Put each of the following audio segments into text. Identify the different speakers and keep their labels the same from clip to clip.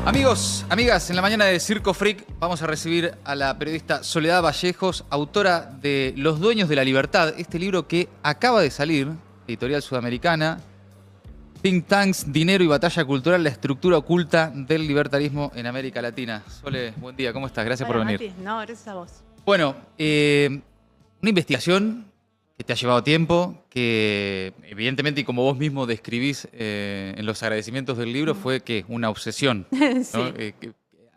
Speaker 1: Amigos, amigas, en la mañana de Circo Freak vamos a recibir a la periodista Soledad Vallejos, autora de Los Dueños de la Libertad, este libro que acaba de salir, editorial sudamericana, Think Tanks, Dinero y Batalla Cultural, la estructura oculta del libertarismo en América Latina. Sole, buen día, ¿cómo estás? Gracias por venir.
Speaker 2: Mati. No, gracias a vos.
Speaker 1: Bueno, una investigación que te ha llevado tiempo, que evidentemente, y como vos mismo describís en los agradecimientos del libro, fue que una obsesión, ¿no?
Speaker 2: Sí.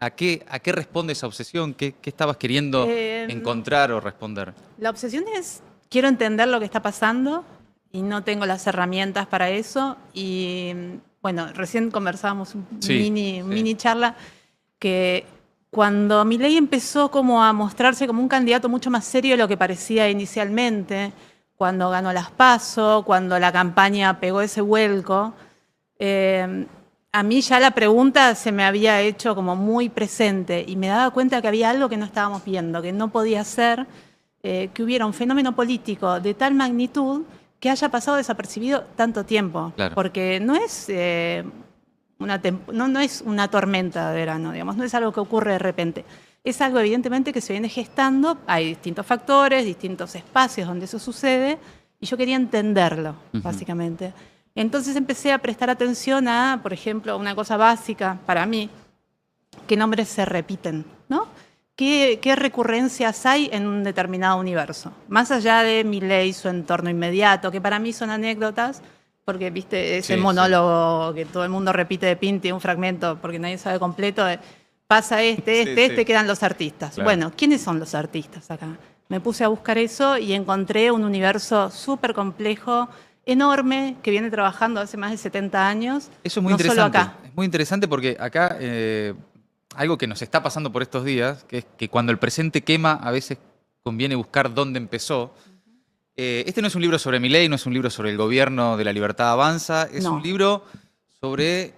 Speaker 1: ¿A qué responde esa obsesión? ¿Qué estabas queriendo encontrar o responder?
Speaker 2: La obsesión es, quiero entender lo que está pasando y no tengo las herramientas para eso. Y bueno, recién conversábamos mini charla que cuando Milei empezó como a mostrarse como un candidato mucho más serio de lo que parecía inicialmente, cuando ganó las PASO, cuando la campaña pegó ese vuelco, a mí ya la pregunta se me había hecho como muy presente y me daba cuenta que había algo que no estábamos viendo, que no podía ser que hubiera un fenómeno político de tal magnitud que haya pasado desapercibido tanto tiempo.
Speaker 1: Claro.
Speaker 2: Porque no es, no es una tormenta de verano, digamos, no es algo que ocurre de repente. Es algo evidentemente que se viene gestando, hay distintos factores, distintos espacios donde eso sucede, y yo quería entenderlo, básicamente. Entonces empecé a prestar atención a, por ejemplo, una cosa básica para mí, qué nombres se repiten, ¿no? ¿Qué recurrencias hay en un determinado universo? Más allá de Milei, su entorno inmediato, que para mí son anécdotas, porque viste ese monólogo que todo el mundo repite de Pinti, un fragmento, porque nadie sabe completo, pasa quedan los artistas.
Speaker 1: Claro.
Speaker 2: Bueno, ¿quiénes son los artistas acá? Me puse a buscar eso y encontré un universo súper complejo, enorme, que viene trabajando hace más de 70 años.
Speaker 1: Eso es muy interesante. Es muy interesante porque acá algo que nos está pasando por estos días, que es que cuando el presente quema, a veces conviene buscar dónde empezó. Este no es un libro sobre Milei, no es un libro sobre el gobierno de La Libertad Avanza, es un libro sobre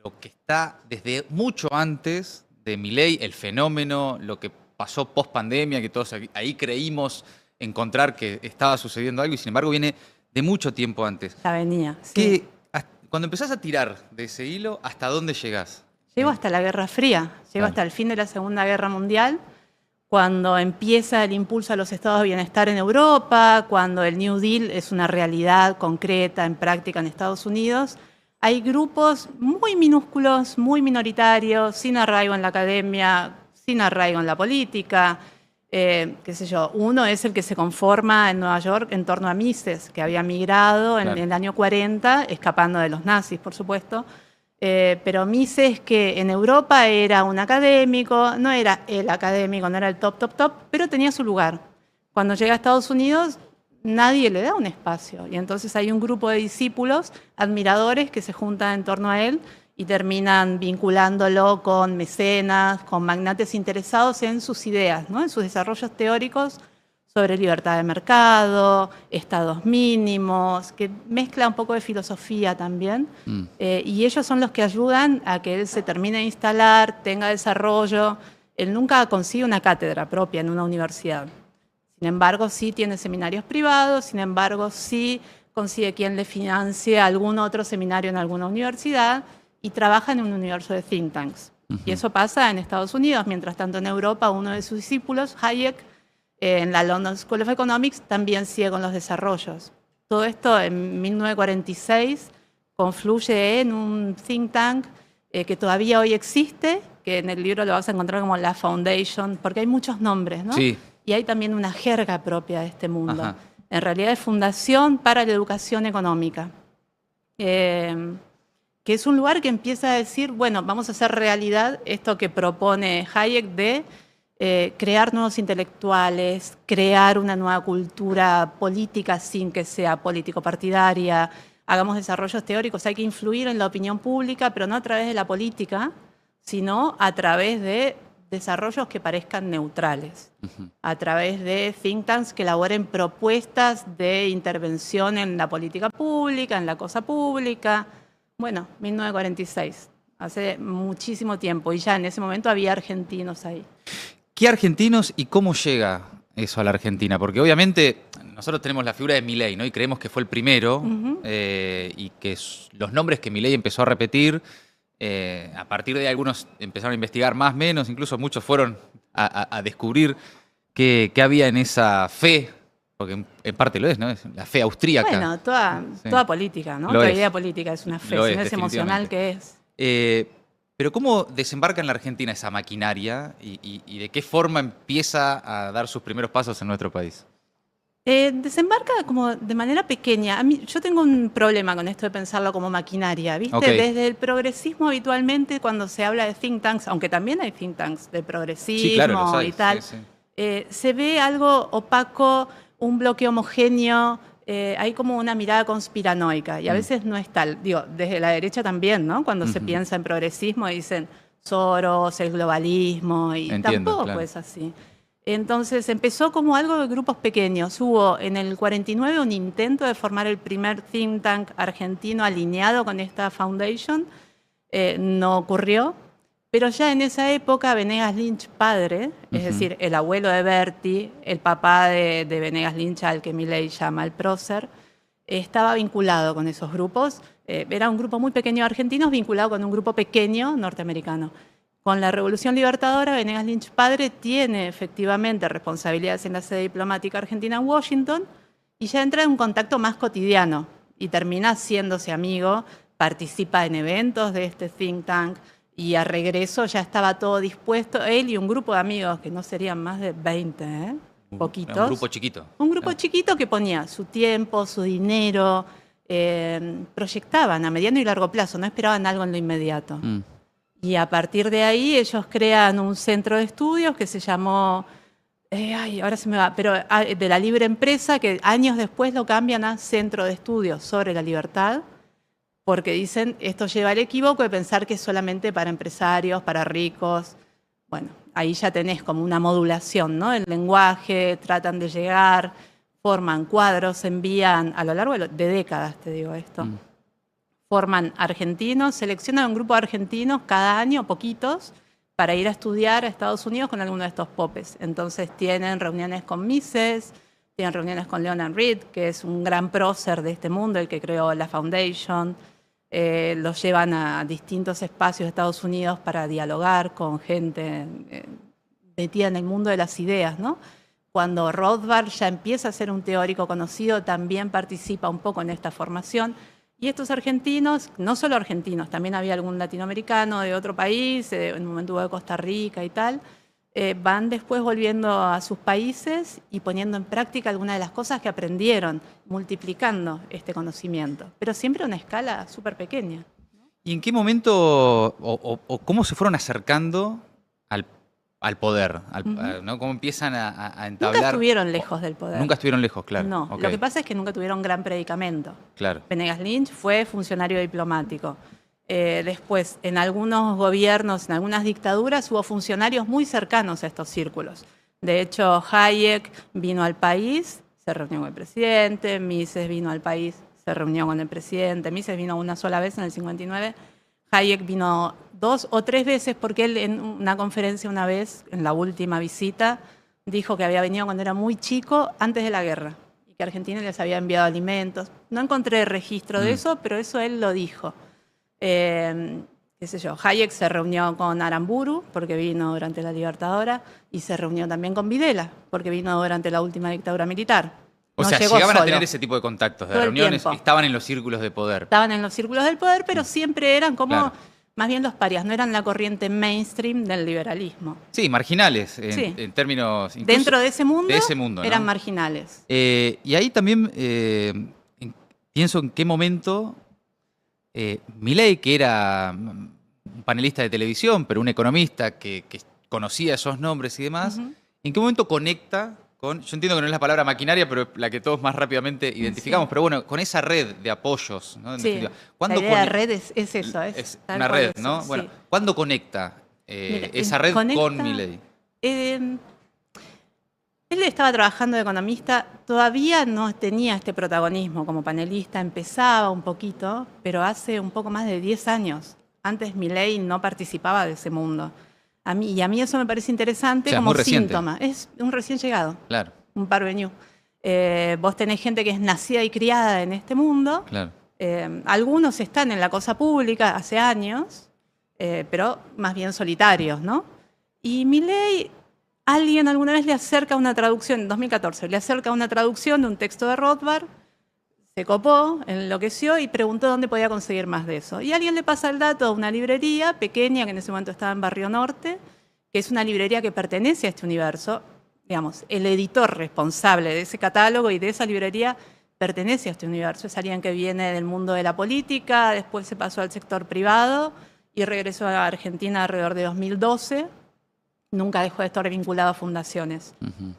Speaker 1: lo que está desde mucho antes de Milei, el fenómeno, lo que pasó post pandemia, que todos ahí creímos encontrar que estaba sucediendo algo y sin embargo viene de mucho tiempo antes.
Speaker 2: La venía, sí.
Speaker 1: Cuando empezás a tirar de ese hilo, ¿hasta dónde llegás?
Speaker 2: Llego hasta la Guerra Fría, llego hasta el fin de la Segunda Guerra Mundial, cuando empieza el impulso a los estados de bienestar en Europa, cuando el New Deal es una realidad concreta, en práctica en Estados Unidos. Hay grupos muy minúsculos, muy minoritarios, sin arraigo en la academia, sin arraigo en la política. Qué sé yo, uno es el que se conforma en Nueva York en torno a Mises, que había migrado en el año 40, escapando de los nazis, por supuesto. Pero Mises, que en Europa era un académico, no era el académico, no era el top, pero tenía su lugar. Cuando llega a Estados Unidos, nadie le da un espacio. Y entonces hay un grupo de discípulos, admiradores, que se juntan en torno a él y terminan vinculándolo con mecenas, con magnates interesados en sus ideas, ¿no? En sus desarrollos teóricos sobre libertad de mercado, estados mínimos, que mezcla un poco de filosofía también. Y ellos son los que ayudan a que él se termine de instalar, tenga desarrollo. Él nunca consigue una cátedra propia en una universidad. Sin embargo, sí tiene seminarios privados, sin embargo, sí consigue quien le financie algún otro seminario en alguna universidad y trabaja en un universo de think tanks. Y eso pasa en Estados Unidos. Mientras tanto, en Europa, uno de sus discípulos, Hayek, en la London School of Economics, también sigue con los desarrollos. Todo esto en 1946 confluye en un think tank que todavía hoy existe, que en el libro lo vas a encontrar como la Foundation, porque hay muchos nombres, ¿no?
Speaker 1: Sí.
Speaker 2: Y hay también una jerga propia de este mundo.
Speaker 1: Ajá.
Speaker 2: En realidad es Fundación para la Educación Económica, que es un lugar que empieza a decir, bueno, vamos a hacer realidad esto que propone Hayek de crear nuevos intelectuales, crear una nueva cultura política sin que sea político-partidaria, hagamos desarrollos teóricos, hay que influir en la opinión pública, pero no a través de la política, sino a través de desarrollos que parezcan neutrales, a través de think tanks que elaboren propuestas de intervención en la política pública, en la cosa pública. Bueno, 1946, hace muchísimo tiempo, y ya en ese momento había argentinos ahí.
Speaker 1: ¿Qué argentinos y cómo llega eso a la Argentina? Porque obviamente nosotros tenemos la figura de Milei, ¿no? Y creemos que fue el primero y que los nombres que Milei empezó a repetir A partir de ahí algunos empezaron a investigar más, menos, incluso muchos fueron a descubrir qué había en esa fe, porque en parte lo es, ¿no? Es la fe austríaca.
Speaker 2: Bueno, toda política, ¿no? Toda idea política es una fe, si no es emocional, ¿qué es?
Speaker 1: Pero ¿cómo desembarca en la Argentina esa maquinaria y de qué forma empieza a dar sus primeros pasos en nuestro país?
Speaker 2: Desembarca como de manera pequeña. Yo tengo un problema con esto de pensarlo como maquinaria, ¿viste?
Speaker 1: Okay.
Speaker 2: Desde el progresismo habitualmente cuando se habla de think tanks, aunque también hay think tanks de progresismo
Speaker 1: sí, claro, los hay,
Speaker 2: y tal,
Speaker 1: sí.
Speaker 2: Se ve algo opaco, un bloque homogéneo, hay como una mirada conspiranoica y a veces no es tal. Digo, desde la derecha también, ¿no? Cuando se piensa en progresismo dicen Soros, el globalismo y
Speaker 1: entiendo,
Speaker 2: tampoco
Speaker 1: claro.
Speaker 2: es así. Entonces empezó como algo de grupos pequeños. Hubo en el 49 un intento de formar el primer think tank argentino alineado con esta foundation. No ocurrió, pero ya en esa época Venegas Lynch padre, es decir, el abuelo de Berti, el papá de Venegas Lynch al que Milei llama el prócer, estaba vinculado con esos grupos. Era un grupo muy pequeño de argentinos vinculado con un grupo pequeño norteamericano. Con la Revolución Libertadora, Venegas Lynch padre tiene efectivamente responsabilidades en la sede diplomática argentina en Washington y ya entra en un contacto más cotidiano y termina haciéndose amigo, participa en eventos de este think tank y a regreso ya estaba todo dispuesto, él y un grupo de amigos que no serían más de 20, poquitos.
Speaker 1: Un grupo chiquito.
Speaker 2: Un grupo chiquito que ponía su tiempo, su dinero, proyectaban a mediano y largo plazo, no esperaban algo en lo inmediato. Y a partir de ahí ellos crean un centro de estudios que se llamó, ahora se me va, pero de la libre empresa, que años después lo cambian a Centro de Estudios sobre la Libertad, porque dicen, esto lleva al equívoco de pensar que es solamente para empresarios, para ricos. Bueno, ahí ya tenés como una modulación, ¿no? El lenguaje, tratan de llegar, forman cuadros, envían a lo largo de décadas, te digo esto. Forman argentinos, seleccionan un grupo de argentinos cada año, poquitos, para ir a estudiar a Estados Unidos con alguno de estos popes. Entonces tienen reuniones con Mises, tienen reuniones con Leonard Read, que es un gran prócer de este mundo, el que creó la Foundation. Los llevan a distintos espacios de Estados Unidos para dialogar con gente metida en el mundo de las ideas, ¿no? Cuando Rothbard ya empieza a ser un teórico conocido, también participa un poco en esta formación. Y estos argentinos, no solo argentinos, también había algún latinoamericano de otro país, en un momento hubo de Costa Rica y tal, van después volviendo a sus países y poniendo en práctica algunas de las cosas que aprendieron, multiplicando este conocimiento, pero siempre a una escala súper pequeña.
Speaker 1: ¿Y en qué momento o cómo se fueron acercando al poder? ¿No? ¿Cómo empiezan a entablar?
Speaker 2: Nunca estuvieron lejos del poder.
Speaker 1: Nunca estuvieron lejos, claro.
Speaker 2: No,
Speaker 1: Okay.
Speaker 2: Lo que pasa es que nunca tuvieron gran predicamento.
Speaker 1: Claro.
Speaker 2: Venegas Lynch fue funcionario diplomático. Después, en algunos gobiernos, en algunas dictaduras, hubo funcionarios muy cercanos a estos círculos. De hecho, Hayek vino al país, se reunió con el presidente, Mises vino al país, se reunió con el presidente, Mises vino una sola vez en el 59, Hayek vino 2 o 3 veces porque él en una conferencia una vez, en la última visita, dijo que había venido cuando era muy chico, antes de la guerra, y que Argentina les había enviado alimentos. No encontré registro de eso, pero eso él lo dijo. Qué sé yo, Hayek se reunió con Aramburu, porque vino durante la Libertadora, y se reunió también con Videla, porque vino durante la última dictadura militar.
Speaker 1: O sea, llegaban a tener ese tipo de contactos, de reuniones, estaban en los círculos de poder.
Speaker 2: Estaban en los círculos del poder, pero siempre eran como, más bien los parias, no eran la corriente mainstream del liberalismo.
Speaker 1: Sí, marginales, en términos...
Speaker 2: Dentro de ese mundo,
Speaker 1: ¿no?
Speaker 2: Eran marginales.
Speaker 1: Y ahí también pienso en qué momento Milei, que era un panelista de televisión, pero un economista que conocía esos nombres y demás, ¿en qué momento conecta con, yo entiendo que no es la palabra maquinaria, pero la que todos más rápidamente identificamos, pero bueno, con esa red de apoyos, ¿no? En definitiva.
Speaker 2: La idea de red es eso.
Speaker 1: Es una red, ¿no? Bueno, ¿cuándo conecta esa red con Milei?
Speaker 2: Él estaba trabajando de economista, todavía no tenía este protagonismo como panelista, empezaba un poquito, pero hace un poco más de 10 años. Antes Milei no participaba de ese mundo. A mí eso me parece interesante, como síntoma. Es un recién llegado,
Speaker 1: claro.
Speaker 2: Un parvenu. Vos tenés gente que es nacida y criada en este mundo.
Speaker 1: Claro.
Speaker 2: Algunos están en la cosa pública hace años, pero más bien solitarios, ¿no? Y Milei, alguien alguna vez le acerca una traducción, en 2014, le acerca una traducción de un texto de Rothbard, se copó, enloqueció y preguntó dónde podía conseguir más de eso. Y alguien le pasa el dato a una librería pequeña que en ese momento estaba en Barrio Norte, que es una librería que pertenece a este universo. Digamos, el editor responsable de ese catálogo y de esa librería pertenece a este universo. Es alguien que viene del mundo de la política, después se pasó al sector privado y regresó a Argentina alrededor de 2012. Nunca dejó de estar vinculado a fundaciones.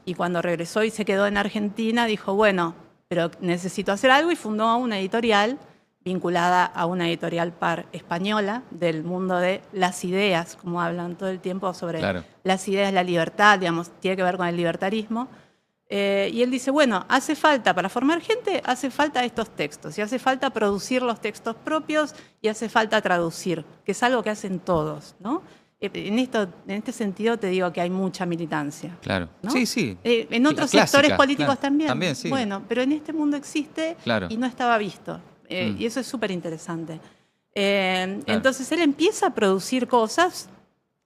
Speaker 2: Y cuando regresó y se quedó en Argentina, dijo, bueno, pero necesito hacer algo, y fundó una editorial vinculada a una editorial par española del mundo de las ideas, como hablan todo el tiempo sobre las ideas, la libertad, digamos, tiene que ver con el libertarismo. Y él dice, bueno, hace falta, para formar gente, hace falta estos textos, y hace falta producir los textos propios, y hace falta traducir, que es algo que hacen todos, ¿no? En este sentido te digo que hay mucha militancia.
Speaker 1: Claro.
Speaker 2: ¿No?
Speaker 1: Sí, sí.
Speaker 2: En otros sectores políticos también.
Speaker 1: También, sí.
Speaker 2: Bueno, pero en este mundo existe y no estaba visto. Y eso es súper interesante. Entonces él empieza a producir cosas,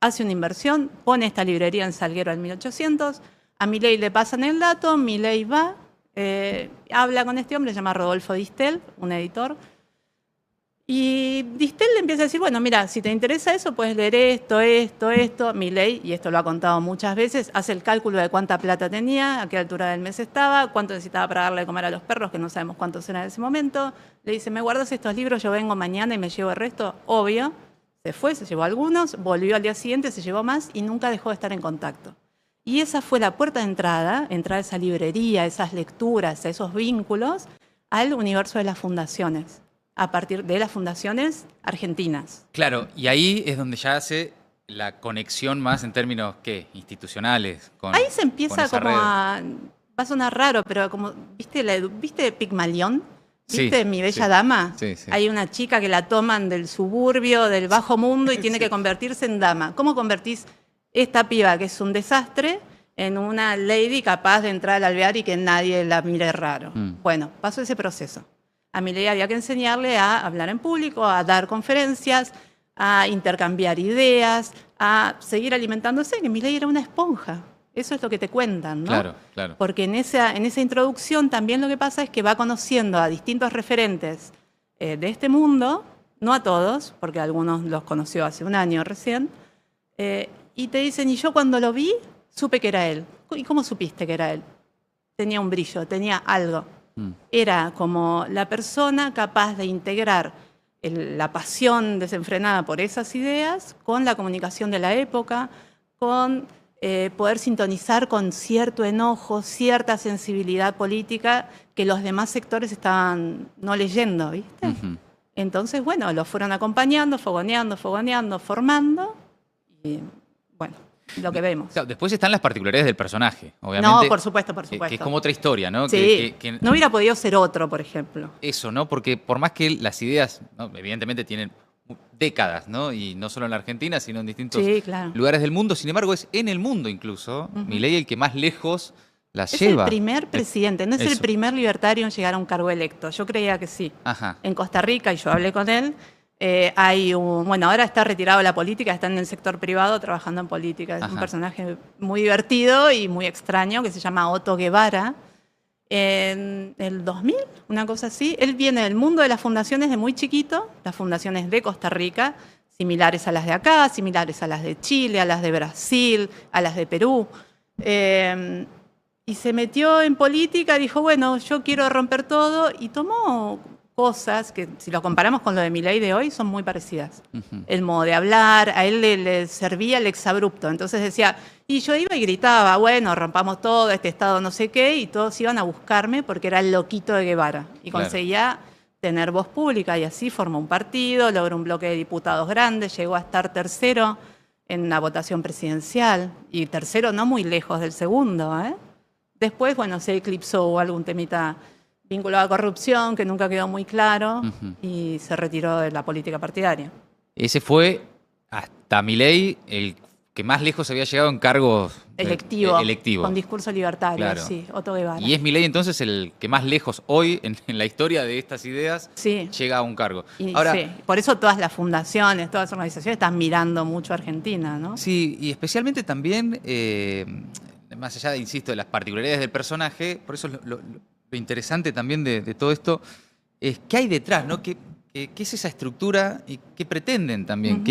Speaker 2: hace una inversión, pone esta librería en Salguero en 1800, a Milei le pasan el dato, Milei va, habla con este hombre, se llama Rodolfo Distel, un editor, y Distel le empieza a decir, bueno, mira, si te interesa eso, puedes leer esto. Milei, y esto lo ha contado muchas veces, hace el cálculo de cuánta plata tenía, a qué altura del mes estaba, cuánto necesitaba para darle de comer a los perros, que no sabemos cuántos eran en ese momento. Le dice, ¿me guardas estos libros? Yo vengo mañana y me llevo el resto. Obvio. Se fue, se llevó algunos, volvió al día siguiente, se llevó más y nunca dejó de estar en contacto. Y esa fue la puerta de entrada, entrar a esa librería, a esas lecturas, a esos vínculos, al universo de las fundaciones, a partir de las fundaciones argentinas.
Speaker 1: Claro, y ahí es donde ya hace la conexión más en términos, ¿qué? Institucionales.
Speaker 2: Ahí se empieza como a... Va a sonar raro, pero como, ¿viste Pigmalión? ¿Viste
Speaker 1: sí,
Speaker 2: Mi Bella Dama?
Speaker 1: Sí, sí.
Speaker 2: Hay una chica que la toman del suburbio, del bajo mundo y tiene que convertirse en dama. ¿Cómo convertís esta piba, que es un desastre, en una lady capaz de entrar al alvear y que nadie la mire raro? Bueno, pasó ese proceso. A Milei había que enseñarle a hablar en público, a dar conferencias, a intercambiar ideas, a seguir alimentándose, que Milei era una esponja. Eso es lo que te cuentan, ¿no?
Speaker 1: Claro, claro.
Speaker 2: Porque en esa introducción también lo que pasa es que va conociendo a distintos referentes de este mundo, no a todos, porque algunos los conoció hace un año recién, y te dicen, y yo cuando lo vi, supe que era él. ¿Y cómo supiste que era él? Tenía un brillo, tenía algo. Era como la persona capaz de integrar la pasión desenfrenada por esas ideas con la comunicación de la época, con poder sintonizar con cierto enojo, cierta sensibilidad política que los demás sectores estaban no leyendo, ¿viste? Entonces, bueno, lo fueron acompañando, fogoneando, formando, y bueno, lo que vemos.
Speaker 1: Claro, después están las particularidades del personaje, obviamente.
Speaker 2: No, por supuesto.
Speaker 1: Que es como otra historia, ¿no?
Speaker 2: Sí, que no hubiera podido ser otro, por ejemplo.
Speaker 1: Eso, ¿no? Porque por más que las ideas, ¿no? Evidentemente tienen décadas, ¿no? Y no solo en la Argentina, sino en distintos lugares del mundo. Sin embargo, es en el mundo incluso, Milei el que más lejos las lleva.
Speaker 2: Es el primer presidente, no es el primer libertario en llegar a un cargo electo. Yo creía que sí. En Costa Rica, y yo hablé con él, bueno, ahora está retirado de la política, está en el sector privado trabajando en política. Es un personaje muy divertido y muy extraño que se llama Otto Guevara. En el 2000, una cosa así. Él viene del mundo de las fundaciones de muy chiquito, las fundaciones de Costa Rica, similares a las de acá, similares a las de Chile, a las de Brasil, a las de Perú. Y se metió en política, dijo, bueno, yo quiero romper todo, y tomó cosas que, si lo comparamos con lo de Milei de hoy, son muy parecidas. El modo de hablar, a él le servía el exabrupto. Entonces decía, y yo iba y gritaba, bueno, rompamos todo, este Estado no sé qué, y todos iban a buscarme porque era el loquito de Guevara. Y conseguía tener voz pública, y así formó un partido, logró un bloque de diputados grandes, llegó a estar tercero en la votación presidencial, y tercero no muy lejos del segundo, ¿eh? Después, bueno, se eclipsó algún temita vinculado a corrupción que nunca quedó muy claro y se retiró de la política partidaria.
Speaker 1: Ese fue hasta Milei el que más lejos había llegado en cargos
Speaker 2: electivo,
Speaker 1: electivo.
Speaker 2: Con discurso libertario,
Speaker 1: Claro.
Speaker 2: sí, Otto Guevara.
Speaker 1: Y es Milei entonces el que más lejos hoy en la historia de estas ideas
Speaker 2: Sí.
Speaker 1: llega a un cargo.
Speaker 2: Y
Speaker 1: Ahora,
Speaker 2: sí, por eso todas las fundaciones, todas las organizaciones están mirando mucho a Argentina, ¿no?
Speaker 1: sí, y especialmente también, más allá, insisto, de las particularidades del personaje, por eso lo interesante también de todo esto es qué hay detrás, ¿no? ¿Qué es esa estructura y qué pretenden también?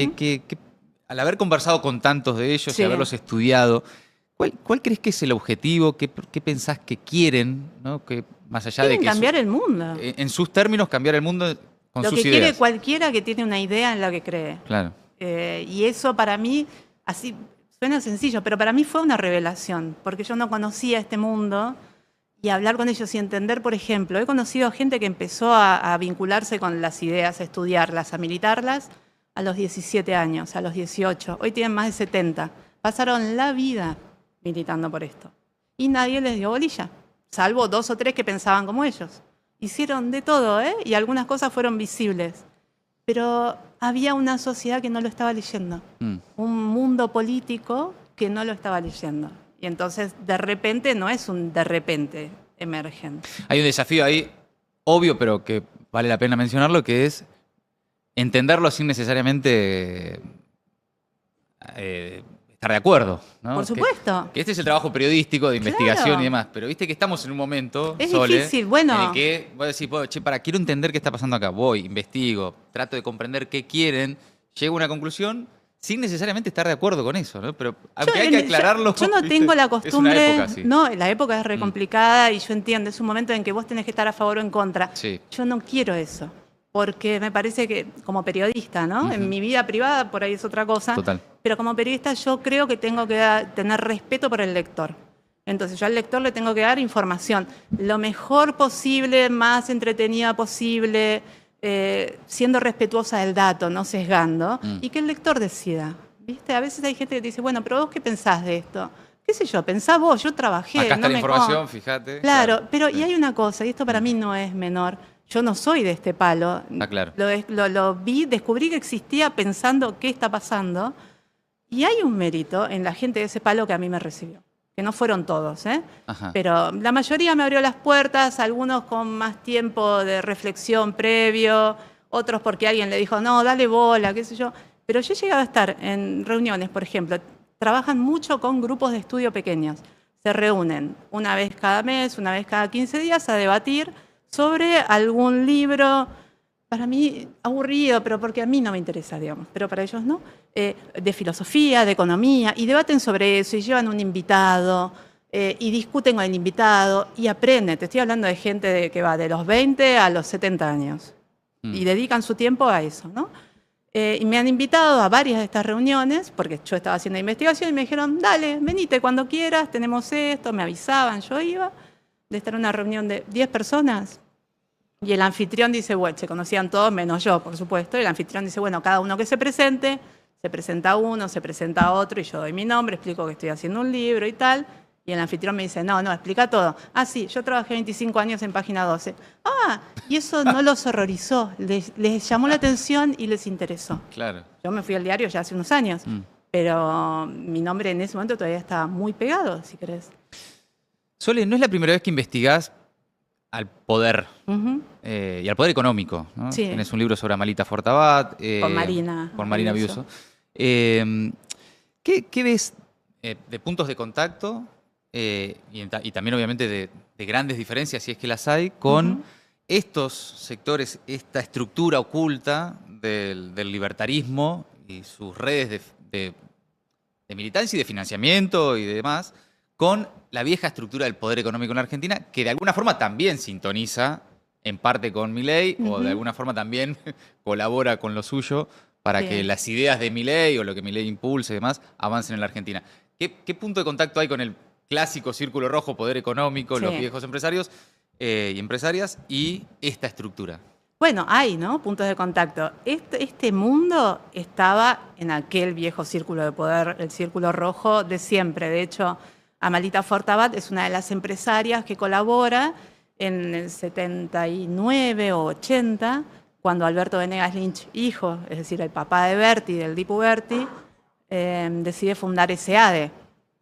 Speaker 1: Al haber conversado con tantos de ellos
Speaker 2: Sí.
Speaker 1: y haberlos estudiado, ¿cuál crees que es el objetivo? ¿Qué pensás que quieren? ¿No? Que más allá
Speaker 2: Quieren
Speaker 1: de que
Speaker 2: cambiar el mundo.
Speaker 1: en sus términos cambiar el mundo con
Speaker 2: Lo
Speaker 1: sus
Speaker 2: que
Speaker 1: ideas.
Speaker 2: quiere cualquiera que tiene una idea en la que cree.
Speaker 1: Claro.
Speaker 2: Y eso para mí, así suena sencillo, pero para mí fue una revelación, porque yo no conocía este mundo y hablar con ellos y entender, por ejemplo, he conocido gente que empezó a vincularse con las ideas, a estudiarlas, a militarlas a los 17 años, a los 18. Hoy tienen más de 70. Pasaron la vida militando por esto. Y nadie les dio bolilla, salvo 2 o 3 que pensaban como ellos. Hicieron de todo, ¿eh? Y algunas cosas fueron visibles. Pero había una sociedad que no lo estaba leyendo. Un mundo político que no lo estaba leyendo. Y entonces, de repente, no es un de repente emergen.
Speaker 1: Hay un desafío ahí, obvio, pero que vale la pena mencionarlo, que es entenderlo sin necesariamente estar de acuerdo, ¿no?
Speaker 2: Por supuesto.
Speaker 1: Que este es el trabajo periodístico de investigación
Speaker 2: Claro.
Speaker 1: y demás, pero viste que estamos en un momento,
Speaker 2: Es
Speaker 1: Sole,
Speaker 2: difícil, bueno.
Speaker 1: en el que vos decís, bueno, che, quiero entender qué está pasando acá, voy, investigo, trato de comprender qué quieren, llego a una conclusión sin necesariamente estar de acuerdo con eso, ¿no? Pero aunque hay que aclararlo.
Speaker 2: Yo no
Speaker 1: ¿viste?
Speaker 2: tengo la
Speaker 1: Es una
Speaker 2: costumbre,
Speaker 1: época así.
Speaker 2: no, la época es re complicada y yo entiendo, es un momento en que vos tenés que estar a favor o en contra.
Speaker 1: Sí.
Speaker 2: Yo no quiero eso, porque me parece que como periodista, ¿no? En mi vida privada por ahí es otra cosa.
Speaker 1: Total.
Speaker 2: Pero como periodista yo creo que tengo que tener respeto por el lector. Entonces yo al lector le tengo que dar información lo mejor posible, más entretenida posible, siendo respetuosa del dato, no sesgando, y que el lector decida. ¿Viste? A veces hay gente que te dice, bueno, pero vos qué pensás de esto. ¿Qué sé yo? Pensá vos, yo trabajé.
Speaker 1: Acá está
Speaker 2: no
Speaker 1: la
Speaker 2: me
Speaker 1: información, fíjate.
Speaker 2: Claro, pero
Speaker 1: Sí.
Speaker 2: y hay una cosa, y esto para mí no es menor. Yo no soy de este palo.
Speaker 1: Ah, claro.
Speaker 2: Lo vi, descubrí que existía pensando qué está pasando. Y hay un mérito en la gente de ese palo que a mí me recibió. Que no fueron todos, ¿eh?
Speaker 1: Ajá.
Speaker 2: Pero la mayoría me abrió las puertas, algunos con más tiempo de reflexión previo, otros porque alguien le dijo, no, dale bola, qué sé yo. Pero yo he llegado a estar en reuniones, por ejemplo, trabajan mucho con grupos de estudio pequeños. Se reúnen una vez cada mes, una vez cada 15 días a debatir sobre algún libro, para mí aburrido, pero porque a mí no me interesa, digamos, pero para ellos no, de filosofía, de economía, y debaten sobre eso, y llevan un invitado, y discuten con el invitado, y aprenden. Te estoy hablando de gente que va de los 20 a los 70 años, y dedican su tiempo a eso, ¿no? Y me han invitado a varias de estas reuniones, porque yo estaba haciendo investigación, y me dijeron, dale, venite cuando quieras, tenemos esto, me avisaban, yo iba, de estar en una reunión de 10 personas, y el anfitrión dice, bueno, se conocían todos, menos yo, por supuesto, y el anfitrión dice, bueno, cada uno que se presenta uno, se presenta otro, y yo doy mi nombre, explico que estoy haciendo un libro y tal, y el anfitrión me dice, no, explica todo. Ah, sí, yo trabajé 25 años en Página 12. Ah, y eso no los horrorizó, les llamó la atención y les interesó.
Speaker 1: Claro.
Speaker 2: Yo me fui al diario ya hace unos años, pero mi nombre en ese momento todavía estaba muy pegado, si querés.
Speaker 1: Sole, no es la primera vez que investigás al poder
Speaker 2: Ujú.
Speaker 1: y al poder económico, ¿no?
Speaker 2: Sí.
Speaker 1: Tenés un libro sobre Amalita Fortabat.
Speaker 2: Con Marina.
Speaker 1: Con Marina
Speaker 2: Biuso.
Speaker 1: Biuso. ¿Qué ves de puntos de contacto y también obviamente de grandes diferencias, si es que las hay, con estos sectores, esta estructura oculta del libertarismo y sus redes de militancia y de financiamiento y demás, con la vieja estructura del poder económico en la Argentina, que de alguna forma también sintoniza en parte con Milei o de alguna forma también colabora con lo suyo para
Speaker 2: Bien.
Speaker 1: que las ideas de Milei o lo que Milei impulse y demás avancen en la Argentina. ¿Qué punto de contacto hay con el clásico círculo rojo, poder económico, los
Speaker 2: Sí.
Speaker 1: viejos empresarios y empresarias y esta estructura?
Speaker 2: Bueno, hay, ¿no? Puntos de contacto. Este mundo estaba en aquel viejo círculo de poder, el círculo rojo de siempre. De hecho, Amalita Fortabat es una de las empresarias que colabora en el 79 o 80, cuando Alberto Venegas Lynch, hijo, es decir, el papá de Berti, del Dipu Berti, decide fundar SEADE.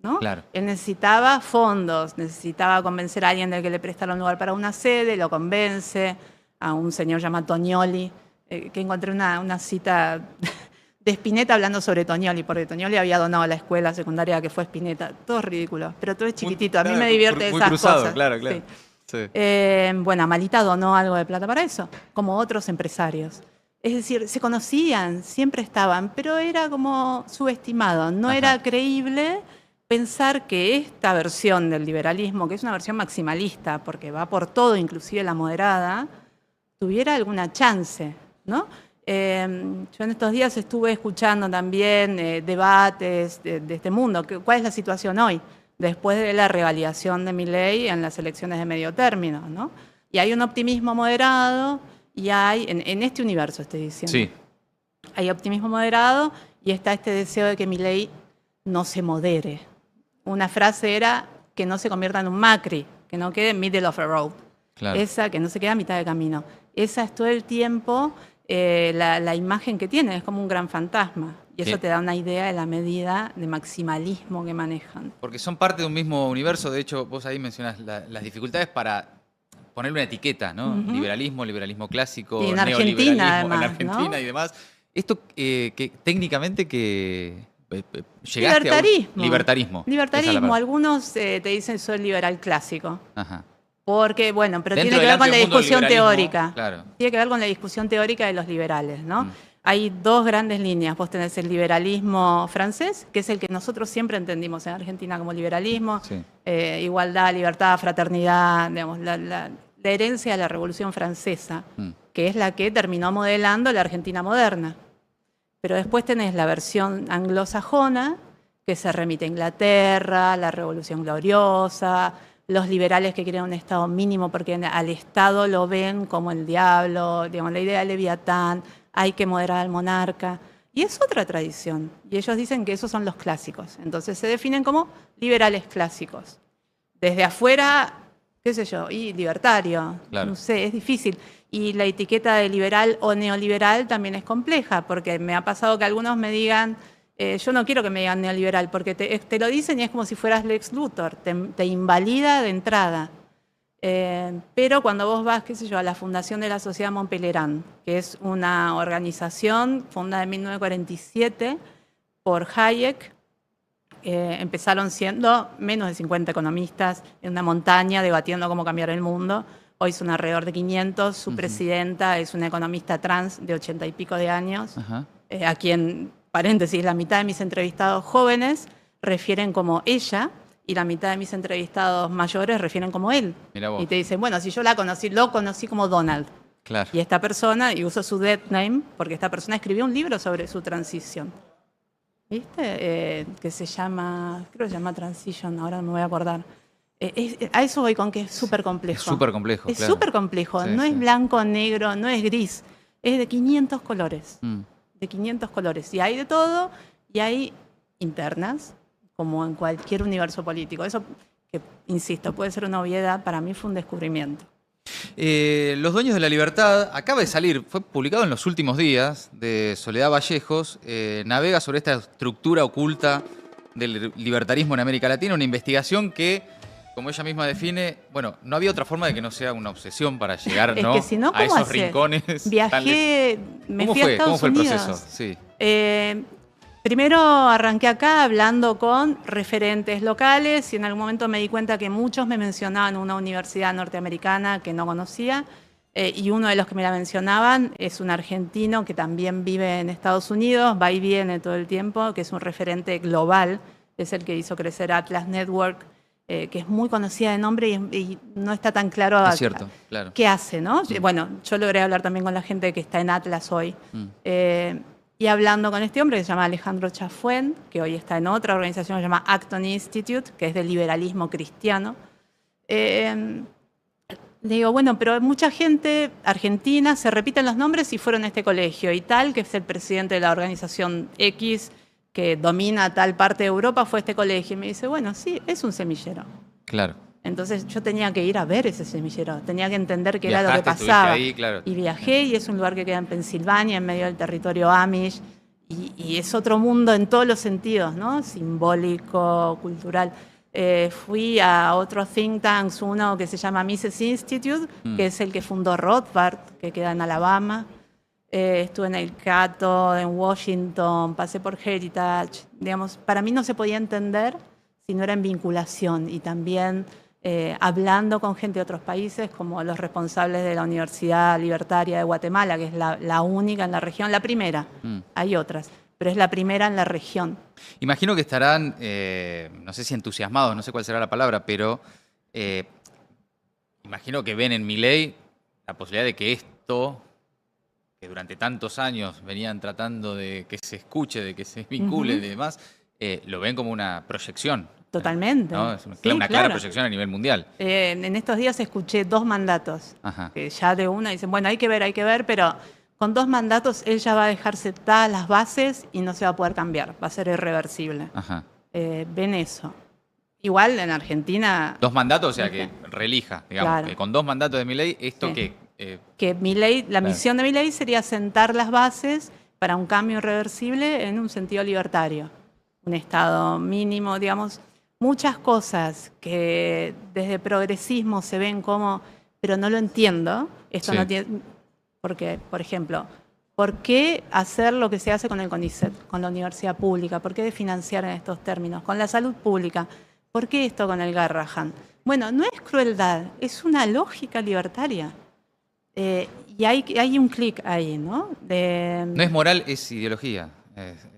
Speaker 2: ¿no?
Speaker 1: Claro.
Speaker 2: Él necesitaba fondos, necesitaba convencer a alguien de que le prestara un lugar para una sede, lo convence a un señor llamado Tognoli, que encontré una cita de Spinetta hablando sobre Tognoli, porque Tognoli había donado la escuela secundaria que fue Spinetta. Todo es ridículo, pero todo es chiquitito. A mí me divierte
Speaker 1: muy
Speaker 2: esas
Speaker 1: cruzado,
Speaker 2: cosas.
Speaker 1: claro.
Speaker 2: Sí.
Speaker 1: Sí.
Speaker 2: Bueno, Amalita donó algo de plata para eso, como otros empresarios. Es decir, se conocían, siempre estaban, pero era como subestimado. No era creíble pensar que esta versión del liberalismo, que es una versión maximalista, porque va por todo, inclusive la moderada, tuviera alguna chance, ¿no? Yo en estos días estuve escuchando también debates de este mundo. ¿Cuál es la situación hoy? Después de la revalidación de Milei en las elecciones de medio término, ¿no? Y hay un optimismo moderado, y hay, en este universo estoy diciendo,
Speaker 1: Sí.
Speaker 2: hay optimismo moderado y está este deseo de que Milei no se modere. Una frase era que no se convierta en un Macri, que no quede middle of a road.
Speaker 1: Claro.
Speaker 2: Esa, que no se quede a mitad de camino. Esa es todo el tiempo la imagen que tiene, es como un gran fantasma. Y eso te da una idea de la medida de maximalismo que manejan.
Speaker 1: Porque son parte de un mismo universo. De hecho, vos ahí mencionás las dificultades para ponerle una etiqueta, ¿no? Liberalismo clásico,
Speaker 2: y en
Speaker 1: neoliberalismo,
Speaker 2: Argentina, además,
Speaker 1: en Argentina, ¿no? Y demás. Esto que técnicamente que llegaste
Speaker 2: libertarismo. Libertarismo. Algunos te dicen soy liberal clásico.
Speaker 1: Ajá.
Speaker 2: Porque, bueno, pero tiene que ver con la discusión teórica.
Speaker 1: Claro.
Speaker 2: Tiene que ver con la discusión teórica de los liberales, ¿no? Hay dos grandes líneas. Vos tenés el liberalismo francés, que es el que nosotros siempre entendimos en Argentina como liberalismo. Sí. Igualdad, libertad, fraternidad, digamos, la herencia de la Revolución Francesa, que es la que terminó modelando la Argentina moderna. Pero después tenés la versión anglosajona, que se remite a Inglaterra, la Revolución Gloriosa, los liberales que quieren un Estado mínimo porque al Estado lo ven como el diablo, digamos, la idea de Leviatán, hay que moderar al monarca. Y es otra tradición. Y ellos dicen que esos son los clásicos. Entonces se definen como liberales clásicos. Desde afuera, qué sé yo, y libertario. Claro. No sé, es difícil. Y la etiqueta de liberal o neoliberal también es compleja, porque me ha pasado que algunos me digan, yo no quiero que me digan neoliberal, porque te lo dicen y es como si fueras Lex Luthor, te invalida de entrada. Pero cuando vos vas, qué sé yo, a la Fundación de la Sociedad Montpellier, que es una organización fundada en 1947 por Hayek, empezaron siendo menos de 50 economistas en una montaña debatiendo cómo cambiar el mundo. Hoy son alrededor de 500. Su presidenta es una economista trans de 80 y pico de años, a quien, paréntesis, la mitad de mis entrevistados jóvenes refieren como ella y la mitad de mis entrevistados mayores refieren como él. Y te dicen, bueno, si yo lo conocí como Donald. Claro. Y esta persona, y uso su dead name, porque esta persona escribió un libro sobre su transición. ¿Viste? Que se llama, creo que se llama Transition, ahora no me voy a acordar. A eso voy con que es súper complejo.
Speaker 1: Es súper complejo,
Speaker 2: Es súper complejo. Sí, no es blanco, negro, no es gris. Es de 500 colores. De 500 colores. Y hay de todo, y hay internas, como en cualquier universo político. Eso, que insisto, puede ser una obviedad, para mí fue un descubrimiento.
Speaker 1: Los Dueños de la Libertad acaba de salir, fue publicado en los últimos días, de Soledad Vallejos, navega sobre esta estructura oculta del libertarismo en América Latina, una investigación que, como ella misma define, bueno, no había otra forma de que no sea una obsesión para llegar, ¿no?
Speaker 2: Que si no,
Speaker 1: a esos rincones.
Speaker 2: Viajé, me fui a Estados Unidos.
Speaker 1: ¿Cómo fue el proceso? Sí.
Speaker 2: Primero arranqué acá hablando con referentes locales y en algún momento me di cuenta que muchos me mencionaban una universidad norteamericana que no conocía y uno de los que me la mencionaban es un argentino que también vive en Estados Unidos, va y viene todo el tiempo, que es un referente global, es el que hizo crecer Atlas Network, que es muy conocida de nombre y no está tan claro
Speaker 1: claro.
Speaker 2: qué hace, ¿no? Bueno, yo logré hablar también con la gente que está en Atlas hoy. Y hablando con este hombre que se llama Alejandro Chafuen, que hoy está en otra organización que se llama Acton Institute, que es de liberalismo cristiano, le digo, bueno, pero mucha gente argentina se repiten los nombres y fueron a este colegio, y tal, que es el presidente de la organización X, que domina tal parte de Europa, fue a este colegio. Y me dice, bueno, sí, es un semillero.
Speaker 1: Claro.
Speaker 2: Entonces yo tenía que ir a ver ese semillero, tenía que entender qué era lo que pasaba.
Speaker 1: Ahí, claro.
Speaker 2: Y viajé, y es un lugar que queda en Pensilvania, en medio del territorio Amish, y es otro mundo en todos los sentidos, ¿no? Simbólico, cultural. Fui a otros think tanks, uno que se llama Mises Institute, que es el que fundó Rothbard, que queda en Alabama. Estuve en el Cato, en Washington, pasé por Heritage. Digamos, para mí no se podía entender si no era en vinculación y también hablando con gente de otros países, como los responsables de la Universidad Libertaria de Guatemala, que es la única en la región, la primera. Hay otras, pero es la primera en la región.
Speaker 1: Imagino que estarán, no sé si entusiasmados, no sé cuál será la palabra, pero imagino que ven en Milei la posibilidad de que esto, que durante tantos años venían tratando de que se escuche, de que se vincule y demás, lo ven como una proyección.
Speaker 2: Totalmente.
Speaker 1: ¿No? Es una clara proyección a nivel mundial.
Speaker 2: En estos días escuché 2 mandatos, que ya de una dicen, bueno, hay que ver, pero con 2 mandatos él ya va a dejar sentadas las bases y no se va a poder cambiar, va a ser irreversible. Ven eso. Igual en Argentina...
Speaker 1: 2 mandatos, o sea, que reelija, digamos, que con 2 mandatos de Milei, esto que
Speaker 2: Milei, la misión de Milei sería sentar las bases para un cambio irreversible en un sentido libertario. Un Estado mínimo, digamos, muchas cosas que desde progresismo se ven como, pero no lo entiendo, esto no tiene... Porque, por ejemplo, ¿por qué hacer lo que se hace con el CONICET, con la universidad pública? ¿Por qué de financiar en estos términos? Con la salud pública. ¿Por qué esto con el Garrahan? Bueno, no es crueldad, es una lógica libertaria. Y hay un clic ahí, ¿no?
Speaker 1: No es moral, es ideología.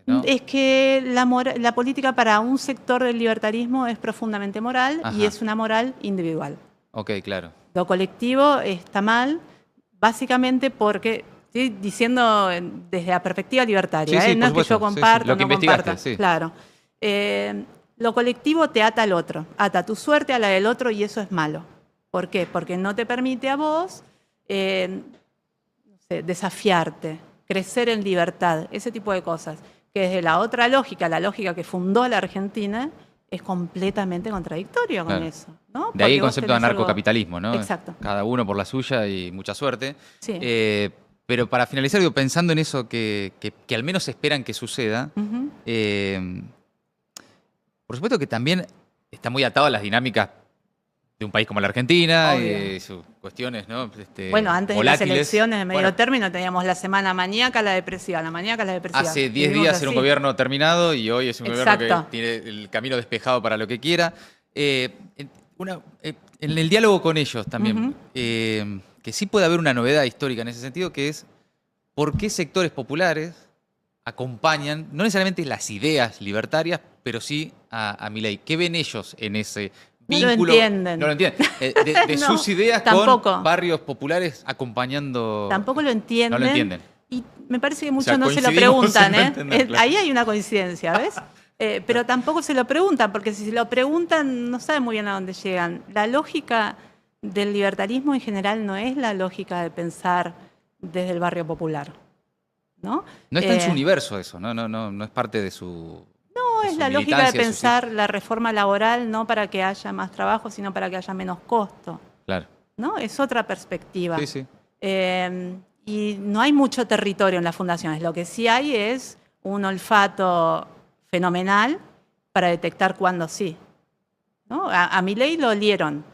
Speaker 1: ¿No?
Speaker 2: Es que la política para un sector del libertarismo es profundamente moral y es una moral individual.
Speaker 1: Ok, claro.
Speaker 2: Lo colectivo está mal, básicamente porque, estoy diciendo desde la perspectiva libertaria, no es que yo comparto,
Speaker 1: lo que
Speaker 2: no comparto.
Speaker 1: Sí.
Speaker 2: Claro. Lo colectivo te ata al otro, ata tu suerte a la del otro y eso es malo. ¿Por qué? Porque no te permite a vos desafiarte, crecer en libertad, ese tipo de cosas. Que desde la otra lógica, la lógica que fundó la Argentina, es completamente contradictorio con eso, ¿no?
Speaker 1: De ahí el concepto de anarcocapitalismo, ¿no?
Speaker 2: Exacto.
Speaker 1: Cada uno por la suya y mucha suerte.
Speaker 2: Sí.
Speaker 1: Pero para finalizar, pensando en eso que al menos esperan que suceda, por supuesto que también está muy atado a las dinámicas de un país como la Argentina, y sus cuestiones, ¿no?
Speaker 2: Bueno, antes
Speaker 1: volátiles.
Speaker 2: De las elecciones de medio término teníamos la semana maníaca, la depresiva, la maníaca, la depresiva.
Speaker 1: Hace 10 días era un gobierno terminado y hoy es un gobierno que tiene el camino despejado para lo que quiera. En el diálogo con ellos también, que sí puede haber una novedad histórica en ese sentido, que es por qué sectores populares acompañan, no necesariamente las ideas libertarias, pero sí a Milei. ¿Qué ven ellos en ese vínculo?
Speaker 2: No lo entienden.
Speaker 1: No lo entienden. De
Speaker 2: No,
Speaker 1: sus ideas
Speaker 2: tampoco.
Speaker 1: Con barrios populares acompañando...
Speaker 2: Tampoco lo entienden.
Speaker 1: No lo entienden.
Speaker 2: Y me parece que muchos no se lo preguntan.
Speaker 1: Claro.
Speaker 2: Ahí hay una coincidencia, ¿ves? Pero tampoco se lo preguntan, porque si se lo preguntan no saben muy bien a dónde llegan. La lógica del libertarismo en general no es la lógica de pensar desde el barrio popular, ¿no?
Speaker 1: No está en su universo eso, no es parte de su...
Speaker 2: No, es la lógica de pensar la reforma laboral no para que haya más trabajo, sino para que haya menos costo.
Speaker 1: Claro.
Speaker 2: ¿No? Es otra perspectiva.
Speaker 1: Sí, sí.
Speaker 2: Y no hay mucho territorio en las fundaciones. Lo que sí hay es un olfato fenomenal para detectar cuándo sí, ¿no? A Milei lo olieron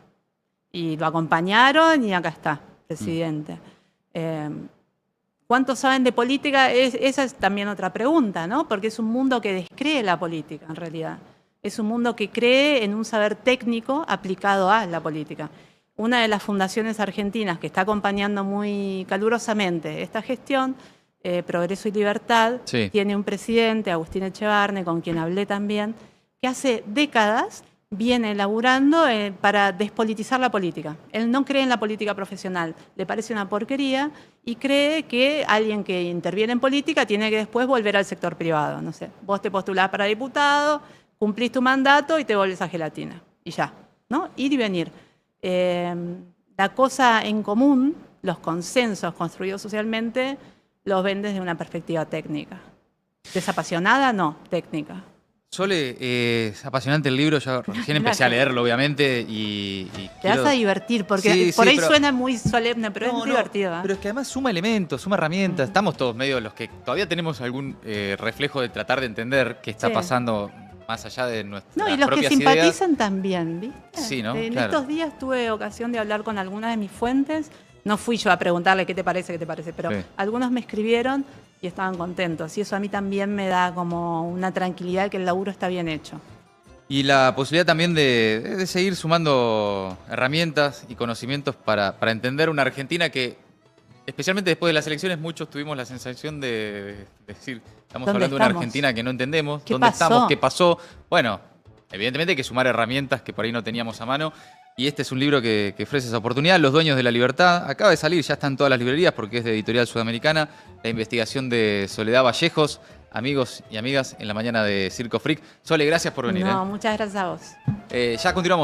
Speaker 2: y lo acompañaron y acá está, presidente. ¿Cuántos saben de política? Esa es también otra pregunta, ¿no? Porque es un mundo que descree la política, en realidad. Es un mundo que cree en un saber técnico aplicado a la política. Una de las fundaciones argentinas que está acompañando muy calurosamente esta gestión, Progreso y Libertad, tiene un presidente, Agustín Echevarne, con quien hablé también, que hace décadas viene laburando para despolitizar la política. Él no cree en la política profesional, le parece una porquería y cree que alguien que interviene en política tiene que después volver al sector privado. No sé, vos te postulás para diputado, cumplís tu mandato y te volvés a gelatina. Y ya, ¿no? Ir y venir. La cosa en común, los consensos construidos socialmente, los ven desde una perspectiva técnica. Desapasionada, no, técnica.
Speaker 1: Sole, es apasionante el libro, yo recién empecé a leerlo, obviamente,
Speaker 2: Te vas a divertir, porque por ahí suena muy solemne, pero es divertido.
Speaker 1: Pero es que además suma elementos, suma herramientas. Estamos todos medio los que todavía tenemos algún reflejo de tratar de entender qué está pasando más allá de nuestras propias ideas.
Speaker 2: No, y los que simpatizan también, ¿viste?
Speaker 1: Sí, ¿no?
Speaker 2: En estos días tuve ocasión de hablar con algunas de mis fuentes. No fui yo a preguntarle qué te parece, pero algunos me escribieron y estaban contentos. Y eso a mí también me da como una tranquilidad de que el laburo está bien hecho.
Speaker 1: Y la posibilidad también de seguir sumando herramientas y conocimientos para entender una Argentina que, especialmente después de las elecciones, muchos tuvimos la sensación de decir, estamos hablando de una Argentina que no entendemos, dónde estamos, qué pasó. Bueno, evidentemente hay que sumar herramientas que por ahí no teníamos a mano. Y este es un libro que ofrece esa oportunidad. Los dueños de la libertad. Acaba de salir, ya está en todas las librerías porque es de Editorial Sudamericana. La investigación de Soledad Vallejos. Amigos y amigas, en la mañana de Circo Freak. Sole, gracias por venir.
Speaker 2: No, muchas gracias a vos.
Speaker 1: Ya continuamos.